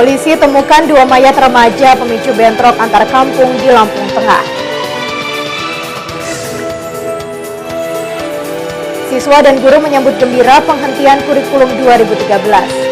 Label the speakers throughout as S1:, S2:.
S1: Polisi temukan 2 mayat remaja pemicu bentrok antar kampung di Lampung Tengah. Siswa dan guru menyambut gembira penghentian kurikulum 2013.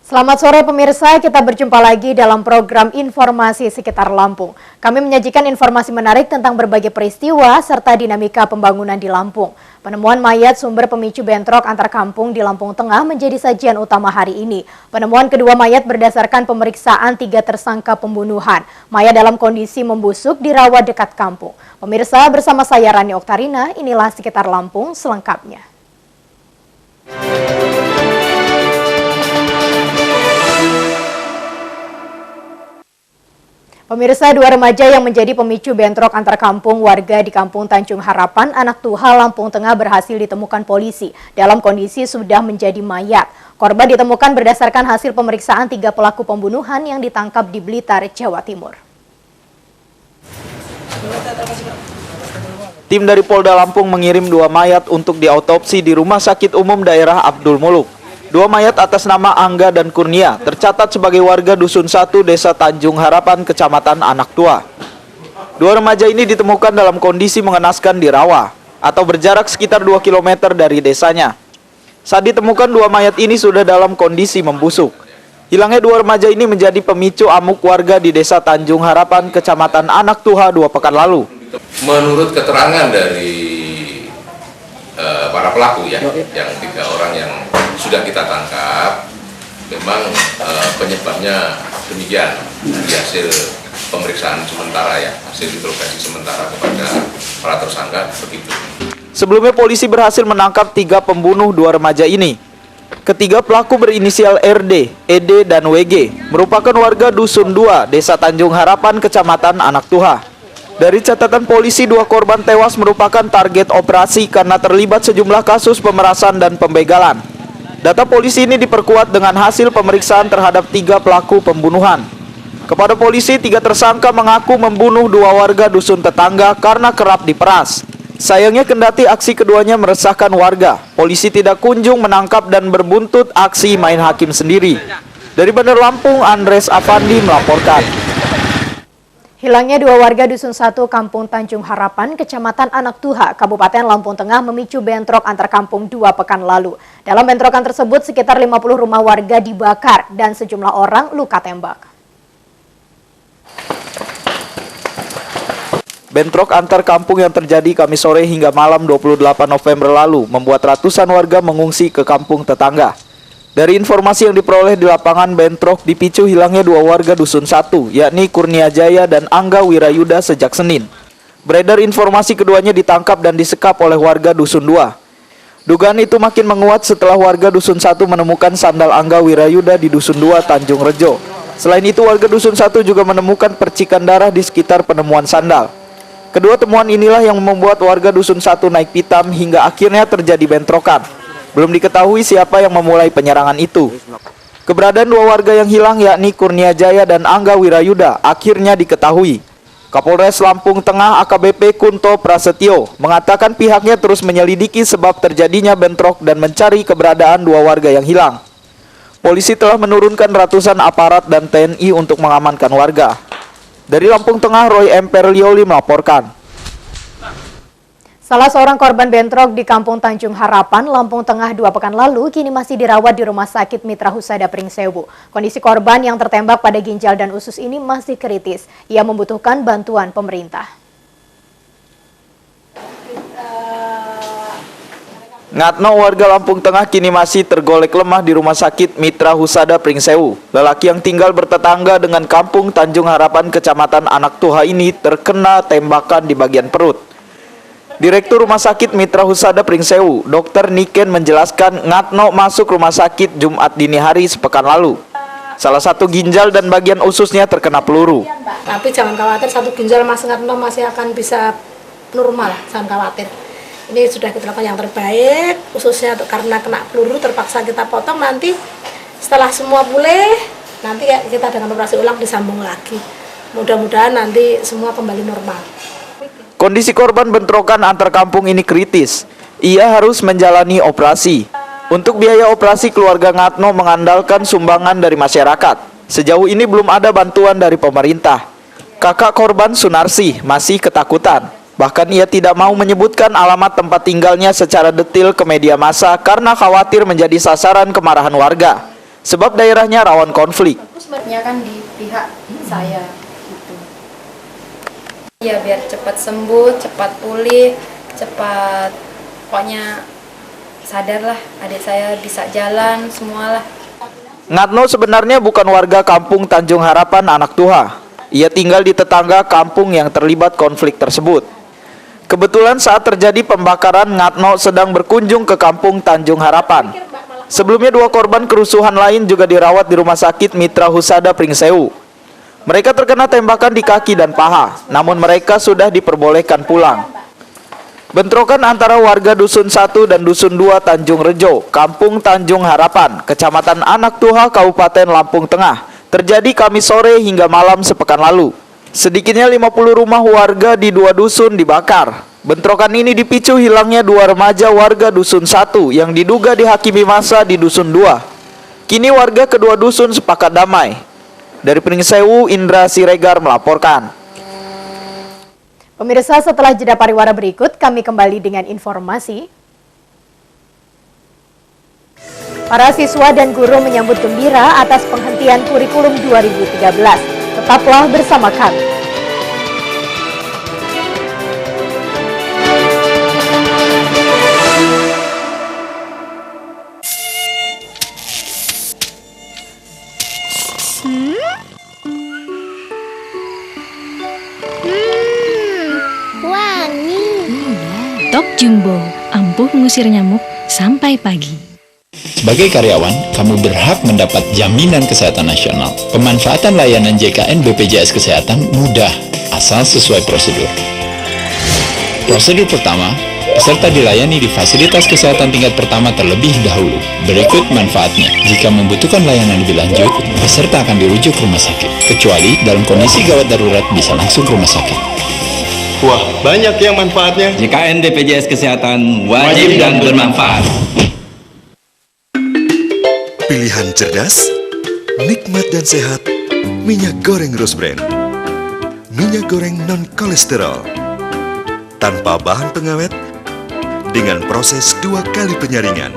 S1: Selamat sore pemirsa, kita berjumpa lagi dalam program Informasi Sekitar Lampung. Kami menyajikan informasi menarik tentang berbagai peristiwa serta dinamika pembangunan di Lampung. Penemuan mayat sumber pemicu bentrok antar kampung di Lampung Tengah menjadi sajian utama hari ini. Penemuan kedua mayat berdasarkan pemeriksaan 3 tersangka pembunuhan. Mayat dalam kondisi membusuk dirawat dekat kampung. Pemirsa, bersama saya Rani Oktarina, inilah Sekitar Lampung selengkapnya. Pemirsa, 2 remaja yang menjadi pemicu bentrok antar kampung warga di Kampung Tanjung Harapan, Anak Tuha, Lampung Tengah berhasil ditemukan polisi dalam kondisi sudah menjadi mayat. Korban ditemukan berdasarkan hasil pemeriksaan 3 pelaku pembunuhan yang ditangkap di Blitar, Jawa Timur.
S2: Tim dari Polda Lampung mengirim 2 mayat untuk diautopsi di Rumah Sakit Umum Daerah Abdul Muluk. 2 mayat atas nama Angga dan Kurnia tercatat sebagai warga Dusun 1 Desa Tanjung Harapan, Kecamatan Anak Tua. 2 remaja ini ditemukan dalam kondisi mengenaskan di rawa atau berjarak sekitar 2 km dari desanya. Saat ditemukan 2 mayat ini sudah dalam kondisi membusuk. Hilangnya 2 remaja ini menjadi pemicu amuk warga di Desa Tanjung Harapan, Kecamatan Anak Tuha 2 pekan lalu.
S3: Menurut keterangan dari para pelaku yang 3 orang yang sudah kita tangkap, memang penyebabnya demikian dari hasil pemeriksaan sementara hasil interogasi sementara kepada para tersangka begitu.
S2: Sebelumnya polisi berhasil menangkap 3 pembunuh 2 remaja ini. Ketiga pelaku berinisial RD, ED, dan WG merupakan warga Dusun 2 Desa Tanjung Harapan, Kecamatan Anak Tuha. Dari catatan polisi, 2 korban tewas merupakan target operasi karena terlibat sejumlah kasus pemerasan dan pembegalan. Data polisi ini diperkuat dengan hasil pemeriksaan terhadap 3 pelaku pembunuhan. Kepada polisi, 3 tersangka mengaku membunuh 2 warga dusun tetangga karena kerap diperas. Sayangnya kendati aksi keduanya meresahkan warga, polisi tidak kunjung menangkap dan berbuntut aksi main hakim sendiri. Dari Bandar Lampung, Andres Apandi melaporkan.
S1: Hilangnya 2 warga Dusun 1 Kampung Tanjung Harapan, Kecamatan Anak Tuha, Kabupaten Lampung Tengah memicu bentrok antar kampung 2 pekan lalu. Dalam bentrokan tersebut, sekitar 50 rumah warga dibakar dan sejumlah orang luka tembak.
S2: Bentrok antar kampung yang terjadi Kamis sore hingga malam 28 November lalu membuat ratusan warga mengungsi ke kampung tetangga. Dari informasi yang diperoleh di lapangan, bentrok dipicu hilangnya 2 warga Dusun 1, yakni Kurnia Jaya dan Angga Wirayuda sejak Senin. Beredar informasi keduanya ditangkap dan disekap oleh warga Dusun 2. Dugaan itu makin menguat setelah warga Dusun 1 menemukan sandal Angga Wirayuda di Dusun 2 Tanjung Rejo. Selain itu, warga Dusun 1 juga menemukan percikan darah di sekitar penemuan sandal. Kedua temuan inilah yang membuat warga Dusun 1 naik pitam hingga akhirnya terjadi bentrokan. Belum diketahui siapa yang memulai penyerangan itu. Keberadaan 2 warga yang hilang yakni Kurnia Jaya dan Angga Wirayuda akhirnya diketahui. Kapolres Lampung Tengah AKBP Kunto Prasetyo mengatakan pihaknya terus menyelidiki sebab terjadinya bentrok dan mencari keberadaan 2 warga yang hilang. Polisi telah menurunkan ratusan aparat dan TNI untuk mengamankan warga. Dari Lampung Tengah, Roy Emperlioli melaporkan.
S1: Salah seorang korban bentrok di Kampung Tanjung Harapan, Lampung Tengah 2 pekan lalu kini masih dirawat di Rumah Sakit Mitra Husada Pringsewu. Kondisi korban yang tertembak pada ginjal dan usus ini masih kritis. Ia membutuhkan bantuan pemerintah.
S2: Ngatno, warga Lampung Tengah kini masih tergolek lemah di Rumah Sakit Mitra Husada Pringsewu. Lelaki yang tinggal bertetangga dengan Kampung Tanjung Harapan, Kecamatan Anak Tuha ini terkena tembakan di bagian perut. Direktur Rumah Sakit Mitra Husada Pringsewu, Dr. Niken menjelaskan Ngatno masuk rumah sakit Jumat dini hari sepekan lalu. Salah satu ginjal dan bagian ususnya terkena peluru.
S4: Tapi jangan khawatir, 1 ginjal Mas Ngatno masih akan bisa normal, jangan khawatir. Ini sudah kita lakukan yang terbaik, khususnya karena kena peluru terpaksa kita potong. Nanti setelah semua pulih, nanti kita dengan operasi ulang disambung lagi. Mudah-mudahan nanti semua kembali normal.
S2: Kondisi korban bentrokan antar kampung ini kritis. Ia harus menjalani operasi. Untuk biaya operasi, keluarga Ngatno mengandalkan sumbangan dari masyarakat. Sejauh ini belum ada bantuan dari pemerintah. Kakak korban Sunarsi masih ketakutan. Bahkan ia tidak mau menyebutkan alamat tempat tinggalnya secara detil ke media massa karena khawatir menjadi sasaran kemarahan warga. Sebab daerahnya rawan konflik.
S5: Sebenarnya kan di pihak saya gitu. Ya biar cepat sembuh, cepat pulih, cepat pokoknya sadarlah adik saya bisa jalan semualah.
S2: Ngatno sebenarnya bukan warga kampung Tanjung Harapan Anak Tuha. Ia tinggal di tetangga kampung yang terlibat konflik tersebut. Kebetulan saat terjadi pembakaran, Ngatno sedang berkunjung ke kampung Tanjung Harapan. Sebelumnya 2 korban kerusuhan lain juga dirawat di Rumah Sakit Mitra Husada Pringsewu. Mereka terkena tembakan di kaki dan paha, namun mereka sudah diperbolehkan pulang. Bentrokan antara warga Dusun 1 dan Dusun 2 Tanjung Rejo, Kampung Tanjung Harapan, Kecamatan Anak Tuha, Kabupaten Lampung Tengah, terjadi Kamis sore hingga malam sepekan lalu. Sedikitnya 50 rumah warga di 2 dusun dibakar. Bentrokan ini dipicu hilangnya 2 remaja warga Dusun 1 yang diduga dihakimi massa di Dusun 2. Kini warga kedua dusun sepakat damai. Dari Pringsewu, Indra Siregar melaporkan.
S1: Pemirsa, setelah jeda pariwara berikut, kami kembali dengan informasi. Para siswa dan guru menyambut gembira atas penghentian kurikulum 2013. Tetaplah bersama kami.
S6: Wangi. Tok Jumbo, ampuh mengusir nyamuk sampai pagi.
S7: Sebagai karyawan, kamu berhak mendapat jaminan kesehatan nasional. Pemanfaatan layanan JKN BPJS Kesehatan mudah, asal sesuai prosedur. Prosedur pertama, peserta dilayani di fasilitas kesehatan tingkat pertama terlebih dahulu. Berikut manfaatnya. Jika membutuhkan layanan lebih lanjut, peserta akan dirujuk ke rumah sakit. Kecuali dalam kondisi gawat darurat bisa langsung ke rumah sakit.
S8: Wah, banyak yang manfaatnya.
S9: JKN BPJS Kesehatan wajib dan bermanfaat.
S10: Pilihan cerdas, nikmat dan sehat, minyak goreng Rose Brand. Minyak goreng non-kolesterol, tanpa bahan pengawet, dengan proses 2 kali penyaringan.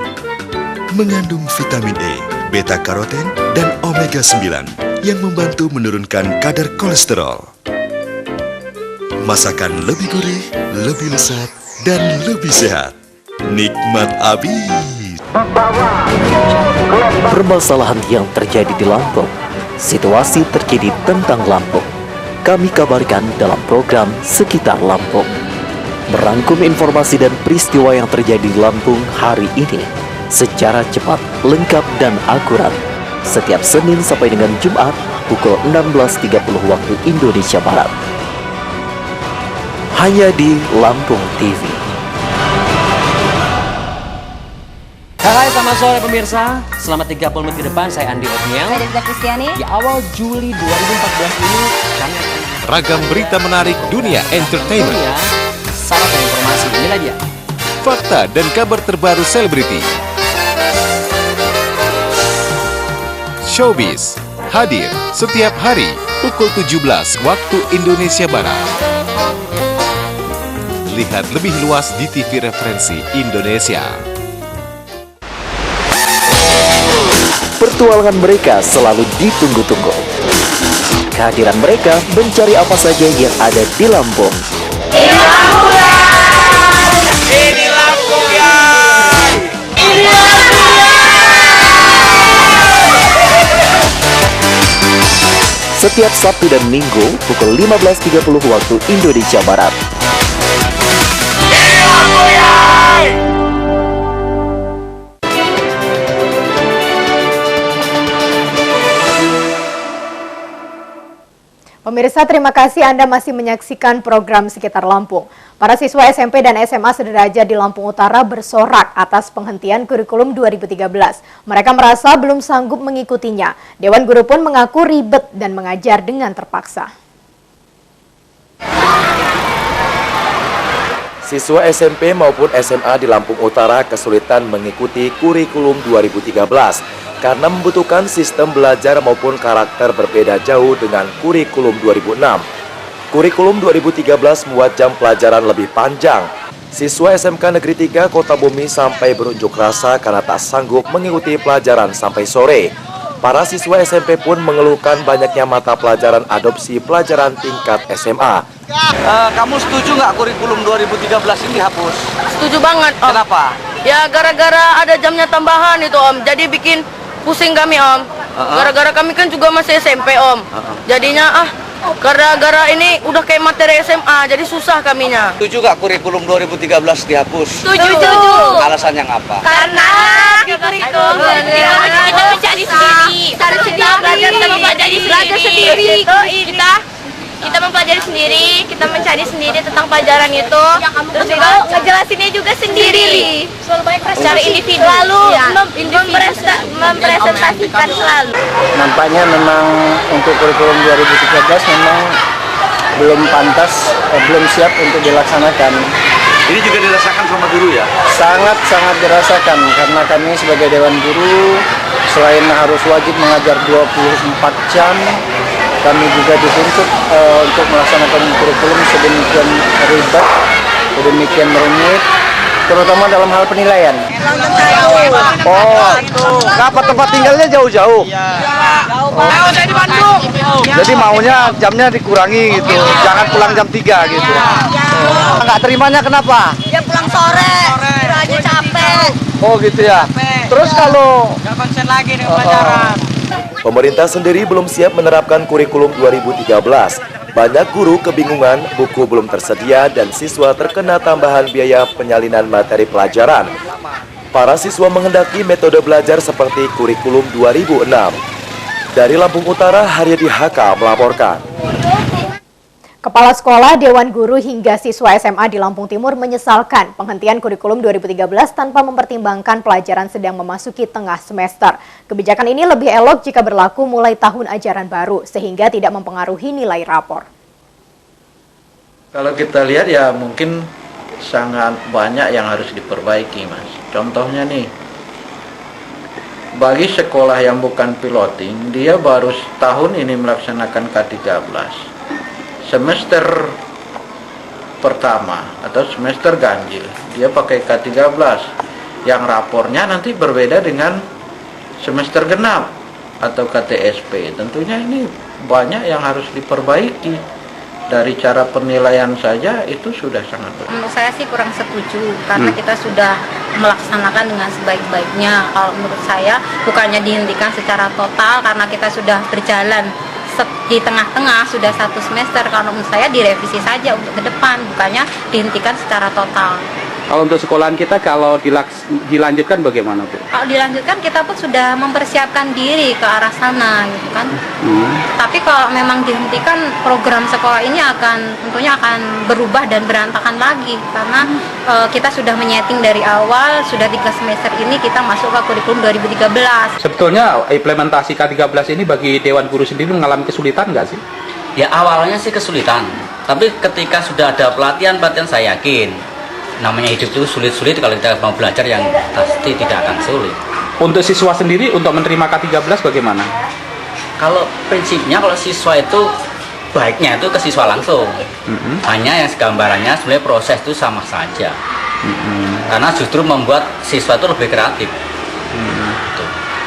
S10: Mengandung vitamin E, beta-karoten, dan omega-9 yang membantu menurunkan kadar kolesterol. Masakan lebih gurih, lebih lezat, dan lebih sehat. Nikmat abis.
S11: Permasalahan yang terjadi di Lampung, situasi terkini tentang Lampung, kami kabarkan dalam program Sekitar Lampung. Merangkum informasi dan peristiwa yang terjadi di Lampung hari ini secara cepat, lengkap, dan akurat. Setiap Senin sampai dengan Jumat pukul 16.30 waktu Indonesia Barat. Hanya di Lampung TV.
S12: Hai, selamat sore pemirsa. Selama 30 menit ke depan, saya Andi Otniel.
S13: Saya Desa Kristiani.
S12: Di awal Juli 2014 ini, kami akan
S14: ragam berita menarik dunia entertainment.
S12: Salah satu informasi, inilah dia.
S14: Fakta dan kabar terbaru selebriti. Showbiz hadir setiap hari pukul 17 waktu Indonesia Barat. Lihat lebih luas di TV Referensi Indonesia.
S11: Pertualangan mereka selalu ditunggu-tunggu. Kehadiran mereka mencari apa saja yang ada di Lampung.
S15: Ini Lampung ya! Ini Lampung ya! Ini Lampung ya!
S11: Setiap Sabtu dan Minggu pukul 15.30 waktu Indonesia Barat.
S15: Ini Lampung ya!
S1: Pemirsa, terima kasih Anda masih menyaksikan program Sekitar Lampung. Para siswa SMP dan SMA sederajat di Lampung Utara bersorak atas penghentian kurikulum 2013. Mereka merasa belum sanggup mengikutinya. Dewan Guru pun mengaku ribet dan mengajar dengan terpaksa.
S13: Siswa SMP maupun SMA di Lampung Utara kesulitan mengikuti kurikulum 2013 karena membutuhkan sistem belajar maupun karakter berbeda jauh dengan kurikulum 2006. Kurikulum 2013 muat jam pelajaran lebih panjang. Siswa SMK Negeri 3 Kota Bumi sampai berunjuk rasa karena tak sanggup mengikuti pelajaran sampai sore. Para siswa SMP pun mengeluhkan banyaknya mata pelajaran adopsi pelajaran tingkat SMA.
S16: Kamu setuju nggak kurikulum 2013 ini dihapus?
S17: Setuju banget, Om.
S16: Kenapa?
S17: Ya gara-gara ada jamnya tambahan itu, Om. Jadi bikin pusing kami, Om. Gara-gara kami kan juga masih SMP, Om. Jadinya gara-gara ini udah kayak materi SMA, jadi susah kaminya.
S16: Setuju nggak kurikulum 2013 dihapus?
S17: Setuju.
S16: Alasannya apa?
S17: Karena di kurikulum kita mencari sendiri. Kita belajar sendiri. Kita mempelajari sendiri, kita mencari sendiri tentang pelajaran itu. Terus juga ngejelasinnya juga sendiri. Secara individu. Lalu mempresentasikan selalu.
S18: Nampaknya memang untuk kurikulum 2013 memang belum pantas, belum siap untuk dilaksanakan.
S16: Ini juga dirasakan sama guru ya?
S18: Sangat-sangat dirasakan karena kami sebagai Dewan Guru selain harus wajib mengajar 24 jam, kami juga dituntut untuk melaksanakan kurikulum sedemikian ribet, sedemikian rumit, terutama dalam hal penilaian.
S16: Oh, kenapa tempat tinggalnya jauh-jauh?
S15: Jauh dari Bandung.
S16: Jadi maunya jamnya dikurangi gitu, jangan pulang jam 3 gitu. Nggak terimanya kenapa?
S17: Dia pulang sore, aja capek.
S16: Oh gitu ya. Terus kalau
S15: Nggak konsen lagi dengan pelajaran.
S13: Pemerintah sendiri belum siap menerapkan kurikulum 2013. Banyak guru kebingungan, buku belum tersedia, dan siswa terkena tambahan biaya penyalinan materi pelajaran. Para siswa menghendaki metode belajar seperti kurikulum 2006. Dari Lampung Utara, Haryadi Haka melaporkan.
S1: Kepala Sekolah, Dewan Guru hingga siswa SMA di Lampung Timur menyesalkan penghentian kurikulum 2013 tanpa mempertimbangkan pelajaran sedang memasuki tengah semester. Kebijakan ini lebih elok jika berlaku mulai tahun ajaran baru, sehingga tidak mempengaruhi nilai rapor.
S19: Kalau kita lihat ya mungkin sangat banyak yang harus diperbaiki, Mas. Contohnya nih, bagi sekolah yang bukan piloting, dia baru setahun ini melaksanakan K13. Semester pertama atau semester ganjil dia pakai K13 yang rapornya nanti berbeda dengan semester genap atau KTSP. Tentunya ini banyak yang harus diperbaiki. Dari cara penilaian saja itu sudah sangat berbeda.
S20: Menurut saya sih kurang setuju karena kita sudah melaksanakan dengan sebaik-baiknya. Kalau menurut saya bukannya dihentikan secara total karena kita sudah berjalan di tengah-tengah sudah 1 semester. Kalau menurut saya direvisi saja untuk ke depan, bukannya dihentikan secara total.
S21: Kalau untuk sekolahan kita kalau dilanjutkan bagaimana, Bu?
S20: Kalau dilanjutkan kita pun sudah mempersiapkan diri ke arah sana gitu kan. Tapi kalau memang dihentikan program sekolah ini tentunya akan berubah dan berantakan lagi karena kita sudah menyeting dari awal, sudah 3 semester ini kita masuk ke kurikulum 2013.
S21: Sebetulnya implementasi K13 ini bagi Dewan Guru sendiri mengalami kesulitan nggak sih?
S22: Ya awalnya sih kesulitan, tapi ketika sudah ada pelatihan saya yakin namanya hidup itu sulit-sulit, kalau kita mau belajar yang pasti tidak akan sulit.
S21: Untuk siswa sendiri untuk menerima K13 bagaimana?
S22: Kalau prinsipnya kalau siswa itu baiknya itu ke siswa langsung. Hanya yang gambarannya sebenarnya proses itu sama saja. Karena justru membuat siswa itu lebih kreatif.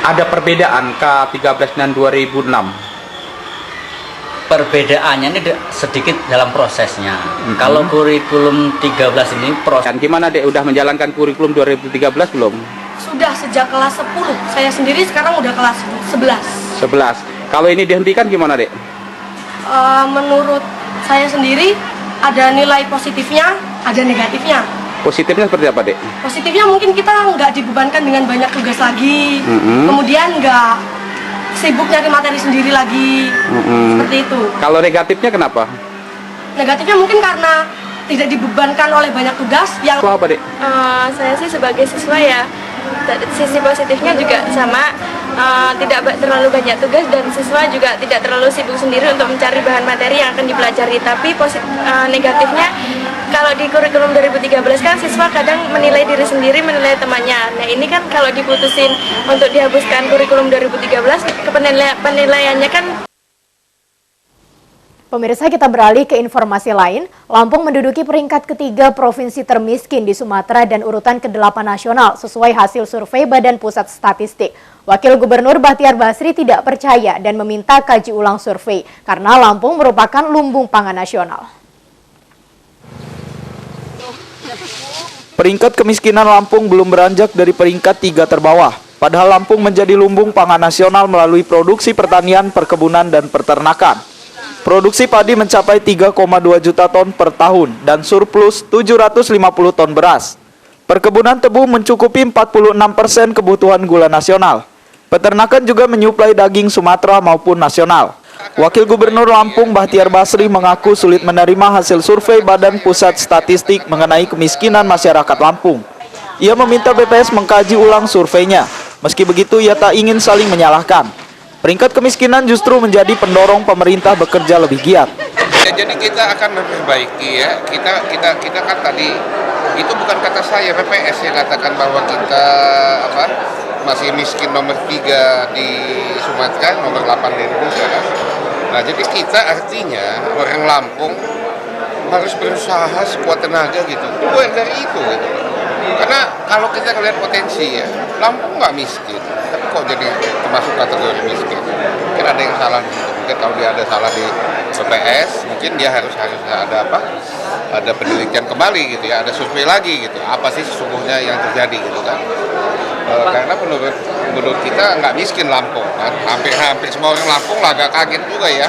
S21: Ada perbedaan K13 dan 2006?
S22: Perbedaannya ini sedikit dalam prosesnya. Kalau kurikulum 13 ini proses.
S21: Gimana Dek, udah menjalankan kurikulum 2013 belum?
S23: Sudah sejak kelas 10. Saya sendiri sekarang udah kelas 11.
S21: 11. Kalau ini dihentikan gimana Dek?
S23: Menurut saya sendiri ada nilai positifnya, ada negatifnya.
S21: Positifnya seperti apa Dek?
S23: Positifnya mungkin kita nggak dibebankan dengan banyak tugas lagi. Kemudian nggak sibuk nyari materi sendiri lagi. Seperti itu.
S21: Kalau negatifnya kenapa?
S23: Negatifnya mungkin karena tidak dibebankan oleh banyak tugas yang
S21: apa, Dek?
S17: Saya sih sebagai siswa ya, sisi positifnya juga sama, tidak terlalu banyak tugas dan siswa juga tidak terlalu sibuk sendiri untuk mencari bahan materi yang akan dipelajari. Tapi negatifnya kalau di kurikulum 2013 kan siswa kadang menilai diri sendiri, menilai temannya. Nah ini kan kalau diputusin untuk dihapuskan kurikulum 2013, penilaiannya kan.
S1: Pemirsa, kita beralih ke informasi lain. Lampung menduduki peringkat ketiga provinsi termiskin di Sumatera dan urutan ke-8 nasional sesuai hasil survei Badan Pusat Statistik. Wakil Gubernur Bahtiar Basri tidak percaya dan meminta kaji ulang survei karena Lampung merupakan lumbung pangan nasional.
S2: Peringkat kemiskinan Lampung belum beranjak dari peringkat 3 terbawah. Padahal Lampung menjadi lumbung pangan nasional melalui produksi pertanian, perkebunan, dan peternakan. Produksi padi mencapai 3,2 juta ton per tahun dan surplus 750 ton beras. Perkebunan tebu mencukupi 46% kebutuhan gula nasional. Peternakan juga menyuplai daging Sumatera maupun nasional. Wakil Gubernur Lampung Bahtiar Basri mengaku sulit menerima hasil survei Badan Pusat Statistik mengenai kemiskinan masyarakat Lampung. Ia meminta BPS mengkaji ulang surveinya. Meski begitu, ia tak ingin saling menyalahkan. Peringkat kemiskinan justru menjadi pendorong pemerintah bekerja lebih giat.
S3: Ya, jadi kita akan memperbaiki ya. Kita kan tadi itu bukan kata saya, BPS yang katakan bahwa kita masih miskin nomor 3 di Sumatera, nomor 8 di Indonesia. Nah, jadi kita artinya orang Lampung harus berusaha sekuat tenaga gitu. Bukan dari itu gitu. Karena kalau kita melihat potensi ya, Lampung nggak miskin, tapi kok jadi termasuk kategori miskin? Mungkin ada yang salah gitu. Mungkin kalau dia ada salah di BPS, mungkin dia harus ada ada penelitian kembali gitu ya, ada survei lagi gitu. Apa sih sesungguhnya yang terjadi gitu kan? Karena menurut kita nggak miskin Lampung kan, hampir semua orang Lampung lah agak kaget juga ya.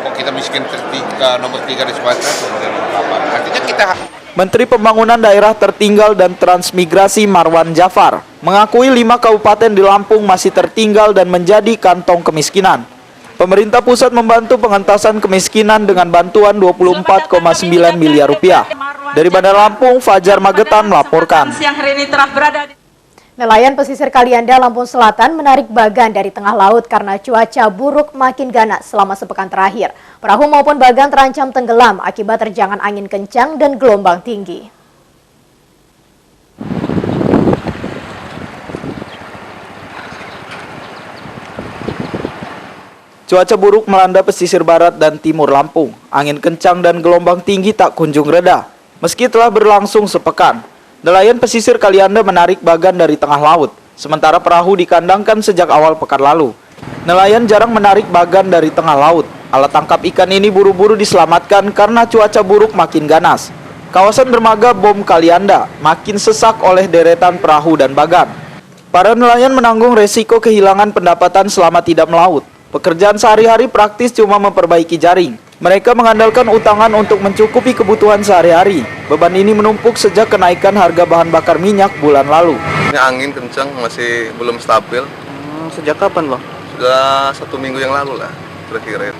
S3: Kok kita miskin nomor 3 di Sumatera, kemudian nomor 8. Artinya kita.
S2: Menteri Pembangunan Daerah Tertinggal dan Transmigrasi Marwan Jafar mengakui 5 kabupaten di Lampung masih tertinggal dan menjadi kantong kemiskinan. Pemerintah pusat membantu pengentasan kemiskinan dengan bantuan 24,9 miliar rupiah. Dari Bandar Lampung, Fajar Magetan melaporkan.
S23: Siang hari ini telah berada di
S1: Nelayan pesisir Kalianda, Lampung Selatan menarik bagan dari tengah laut karena cuaca buruk makin ganas selama sepekan terakhir. Perahu maupun bagan terancam tenggelam akibat terjangan angin kencang dan gelombang tinggi.
S2: Cuaca buruk melanda pesisir barat dan timur Lampung. Angin kencang dan gelombang tinggi tak kunjung reda. Meski telah berlangsung sepekan, nelayan pesisir Kalianda menarik bagan dari tengah laut, sementara perahu dikandangkan sejak awal pekan lalu. Nelayan jarang menarik bagan dari tengah laut. Alat tangkap ikan ini buru-buru diselamatkan karena cuaca buruk makin ganas. Kawasan dermaga Bom Kalianda makin sesak oleh deretan perahu dan bagan. Para nelayan menanggung resiko kehilangan pendapatan selama tidak melaut. Pekerjaan sehari-hari praktis cuma memperbaiki jaring. Mereka mengandalkan utangan untuk mencukupi kebutuhan sehari-hari. Beban ini menumpuk sejak kenaikan harga bahan bakar minyak bulan lalu.
S4: Ini angin kencang, masih belum stabil.
S16: Sejak kapan, Bang?
S4: Sudah 1 minggu yang lalu lah, kira-kira.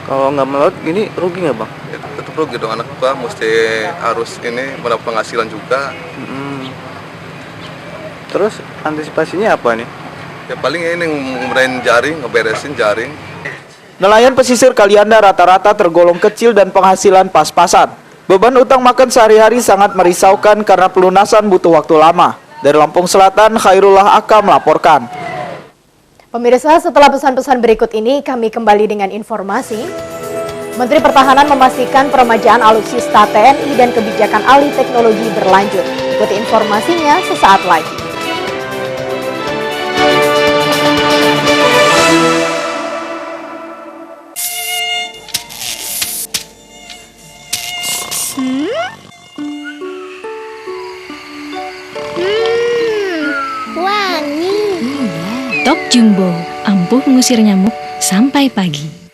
S16: Kalau nggak melaut, ini rugi nggak, Bang?
S4: Ya, tetap rugi dong, anak gua mesti harus ini mendapat penghasilan juga.
S16: Terus antisipasinya apa nih?
S4: Ya paling ini ngumrain jaring, ngeberesin jaring.
S2: Nelayan pesisir Kalianda rata-rata tergolong kecil dan penghasilan pas-pasan. Beban utang makan sehari-hari sangat merisaukan karena pelunasan butuh waktu lama. Dari Lampung Selatan, Khairullah Aka melaporkan.
S1: Pemirsa, setelah pesan-pesan berikut ini, kami kembali dengan informasi. Menteri Pertahanan memastikan peremajaan alutsista TNI dan kebijakan alih teknologi berlanjut. Ikuti informasinya sesaat lagi.
S6: Wangi. Tok Jumbo, ampuh mengusir nyamuk sampai pagi.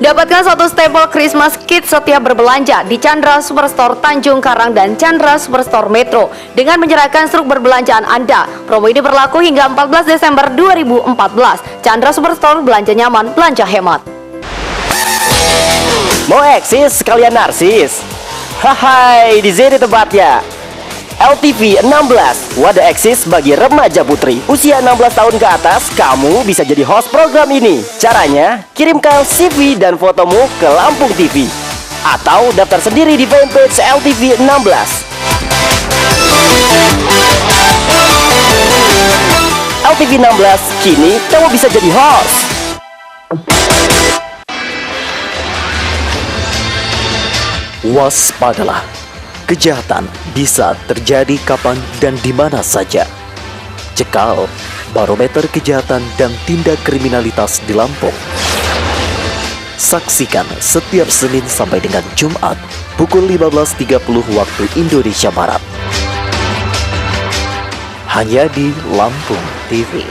S5: Dapatkan satu stempel Christmas Kit setiap berbelanja di Chandra Superstore Tanjung Karang dan Chandra Superstore Metro dengan menyerahkan struk berbelanjaan Anda. Promo ini berlaku hingga 14 Desember 2014. Chandra Superstore, belanja nyaman, belanja hemat.
S11: Mau eksis sekalian narsis? Hai, di sini tempatnya. LTV 16, wadah eksis bagi remaja putri usia 16 tahun ke atas. Kamu bisa jadi host program ini. Caranya, kirimkan CV dan fotomu ke Lampung TV atau daftar sendiri di fanpage LTV 16. LTV 16, kini kamu bisa jadi host. Waspadalah. Kejahatan bisa terjadi kapan dan di mana saja. Cekal barometer kejahatan dan tindak kriminalitas di Lampung. Saksikan setiap Senin sampai dengan Jumat pukul 15.30 waktu Indonesia Barat. Hanya di Lampung TV.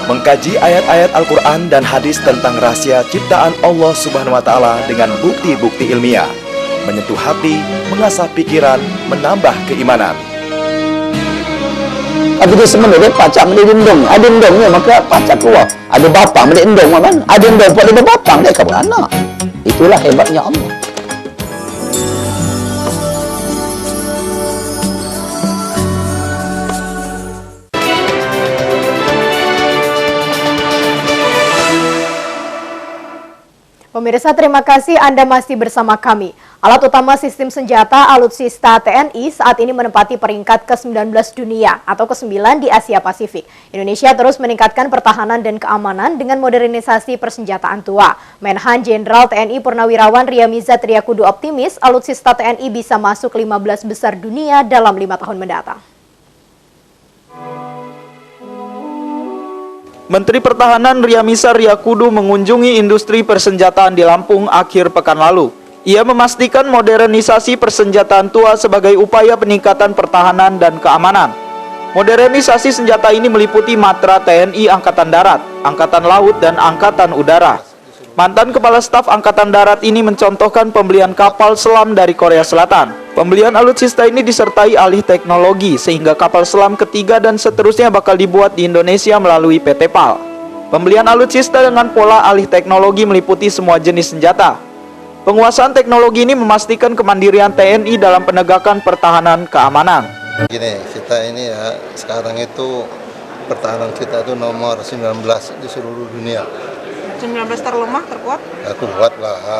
S13: Mengkaji ayat-ayat Al-Quran dan hadis tentang rahasia ciptaan Allah Subhanahu wa Ta'ala dengan bukti-bukti ilmiah, menyentuh hati, mengasah pikiran, menambah keimanan.
S7: Apabila sebenarnya pacak menjadi endong, ada endongnya maka pacak keluar. Ada bapak menjadi endong, ada endong pada bapak menjadi kabur anak. Itulah hebatnya Allah.
S1: Pemirsa, terima kasih Anda masih bersama kami. Alat utama sistem senjata alutsista TNI saat ini menempati peringkat ke-19 dunia atau ke-9 di Asia Pasifik. Indonesia terus meningkatkan pertahanan dan keamanan dengan modernisasi persenjataan tua. Menhan Jenderal TNI Purnawirawan Riyamizat Riyakudu optimis alutsista TNI bisa masuk 15 besar dunia dalam 5 tahun mendatang.
S2: Menteri Pertahanan Riyamizat Riyakudu mengunjungi industri persenjataan di Lampung akhir pekan lalu. Ia memastikan modernisasi persenjataan tua sebagai upaya peningkatan pertahanan dan keamanan. Modernisasi senjata ini meliputi matra TNI Angkatan Darat, Angkatan Laut, dan Angkatan Udara. Mantan Kepala Staf Angkatan Darat ini mencontohkan pembelian kapal selam dari Korea Selatan. Pembelian alutsista ini disertai alih teknologi sehingga kapal selam ketiga dan seterusnya bakal dibuat di Indonesia melalui PT PAL. Pembelian alutsista dengan pola alih teknologi meliputi semua jenis senjata. Penguasaan teknologi ini memastikan kemandirian TNI dalam penegakan pertahanan keamanan.
S8: Gini, kita ini ya sekarang itu pertahanan kita itu nomor 19 di seluruh dunia.
S23: 19 terlemah, terkuat?
S8: Ya kuat lah.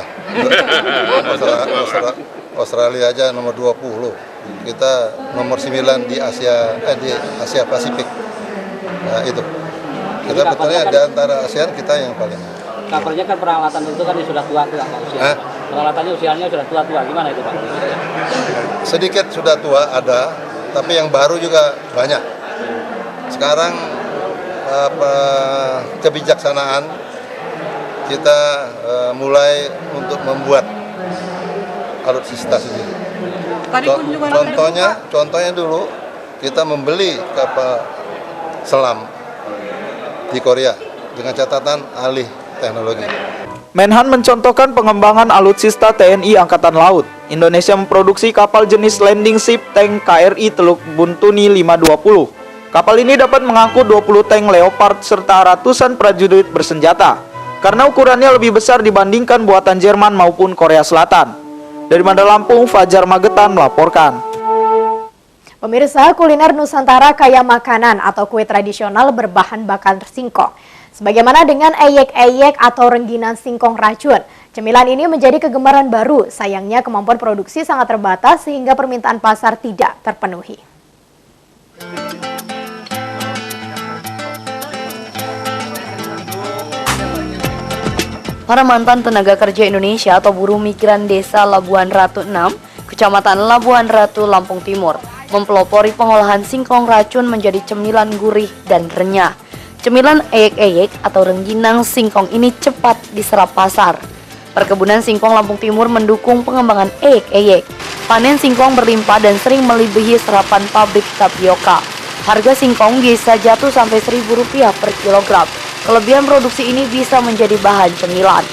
S8: Australia aja nomor 20. Kita nomor 9 di Asia Pasifik. Nah, itu. Kita betulnya di antara ASEAN kita yang paling.
S24: Kapalnya kan peralatan itu kan sudah tua-tua usia. Peralatannya usianya sudah tua-tua. Gimana itu, Pak?
S8: Sedikit sudah tua ada, tapi yang baru juga banyak. Sekarang kebijaksanaan kita mulai untuk membuat alutsista sendiri. Contohnya dulu kita membeli kapal selam di Korea dengan catatan alih teknologi.
S2: Menhan mencontohkan pengembangan alutsista TNI Angkatan Laut. Indonesia memproduksi kapal jenis landing ship tank KRI Teluk Buntuni 520. Kapal ini dapat mengangkut 20 tank Leopard serta ratusan prajurit bersenjata. Karena ukurannya lebih besar dibandingkan buatan Jerman maupun Korea Selatan. Dari Bandar Lampung, Fajar Magetan melaporkan.
S1: Pemirsa, kuliner Nusantara kaya makanan atau kue tradisional berbahan bakar singkong. Sebagaimana dengan eyek-eyek atau rengginang singkong racun, cemilan ini menjadi kegemaran baru. Sayangnya kemampuan produksi sangat terbatas sehingga permintaan pasar tidak terpenuhi.
S5: Para mantan tenaga kerja Indonesia atau buruh migran desa Labuhan Ratu 6, Kecamatan Labuhan Ratu, Lampung Timur, mempelopori pengolahan singkong racun menjadi cemilan gurih dan renyah. Cemilan eyek-eyek atau rengginang singkong ini cepat diserap pasar. Perkebunan singkong Lampung Timur mendukung pengembangan eyek-eyek. Panen singkong berlimpah dan sering melebihi serapan pabrik tapioka. Harga singkong bisa jatuh sampai Rp1.000 per kilogram. Kelebihan produksi ini bisa menjadi bahan cemilan.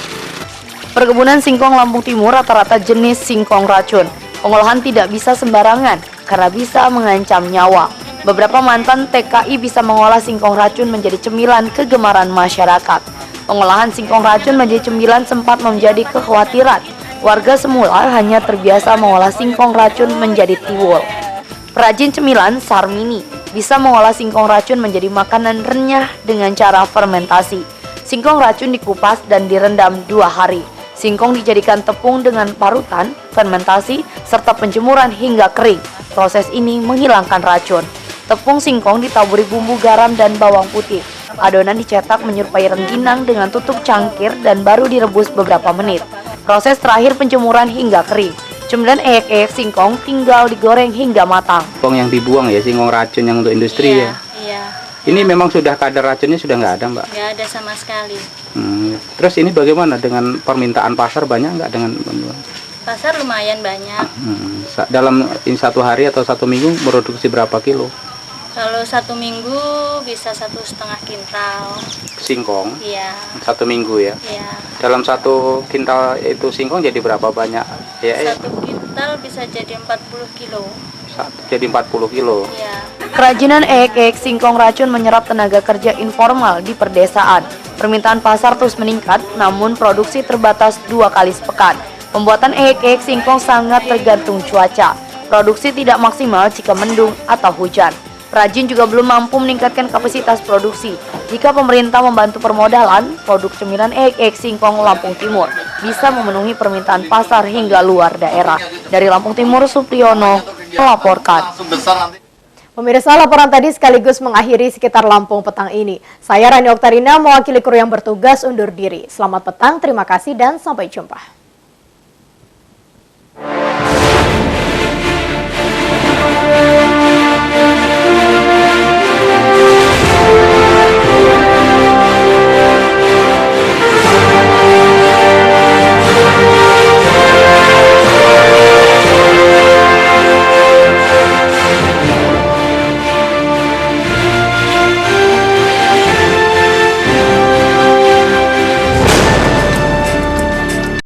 S5: Perkebunan singkong Lampung Timur rata-rata jenis singkong racun. Pengolahan tidak bisa sembarangan karena bisa mengancam nyawa. Beberapa mantan TKI bisa mengolah singkong racun menjadi cemilan kegemaran masyarakat. Pengolahan singkong racun menjadi cemilan sempat menjadi kekhawatiran. Warga semula hanya terbiasa mengolah singkong racun menjadi tiwul. Perajin cemilan Sarmini bisa mengolah singkong racun menjadi makanan renyah dengan cara fermentasi. Singkong racun dikupas dan direndam 2 hari. Singkong dijadikan tepung dengan parutan, fermentasi, serta penjemuran hingga kering. Proses ini menghilangkan racun. Tepung singkong ditaburi bumbu garam dan bawang putih. Adonan dicetak menyerupai rengginang dengan tutup cangkir dan baru direbus beberapa menit. Proses terakhir penjemuran hingga kering. Cemilan eyek-eyek singkong tinggal digoreng hingga matang.
S21: Singkong yang dibuang ya, singkong racun yang untuk industri ya?
S9: Iya.
S21: Ini memang sudah kadar racunnya sudah nggak ada, Mbak?
S9: Nggak ada sama sekali.
S21: Terus ini bagaimana dengan permintaan pasar, banyak nggak dengan
S9: Pasar lumayan banyak.
S21: Dalam satu hari atau 1 minggu produksi berapa kilo?
S9: Kalau 1 minggu bisa 1,5 kintal.
S21: Singkong?
S9: Iya.
S21: 1 minggu ya?
S9: Iya.
S21: Dalam 1 kintal itu singkong jadi berapa banyak? Ya,
S9: 1 kintal bisa jadi 40 kilo.
S21: Jadi 40 kilo?
S9: Iya.
S5: Kerajinan eyek-eyek singkong racun menyerap tenaga kerja informal di perdesaan. Permintaan pasar terus meningkat, namun produksi terbatas 2 kali sepekan. Pembuatan eyek-eyek singkong sangat tergantung cuaca. Produksi tidak maksimal jika mendung atau hujan. Perajin juga belum mampu meningkatkan kapasitas produksi. Jika pemerintah membantu permodalan, produk cemilan eyek-eyek singkong Lampung Timur bisa memenuhi permintaan pasar hingga luar daerah. Dari Lampung Timur, Supriyono melaporkan.
S1: Pemirsa, laporan tadi sekaligus mengakhiri Sekitar Lampung petang ini. Saya Rani Oktarina mewakili kru yang bertugas undur diri. Selamat petang, terima kasih dan sampai jumpa.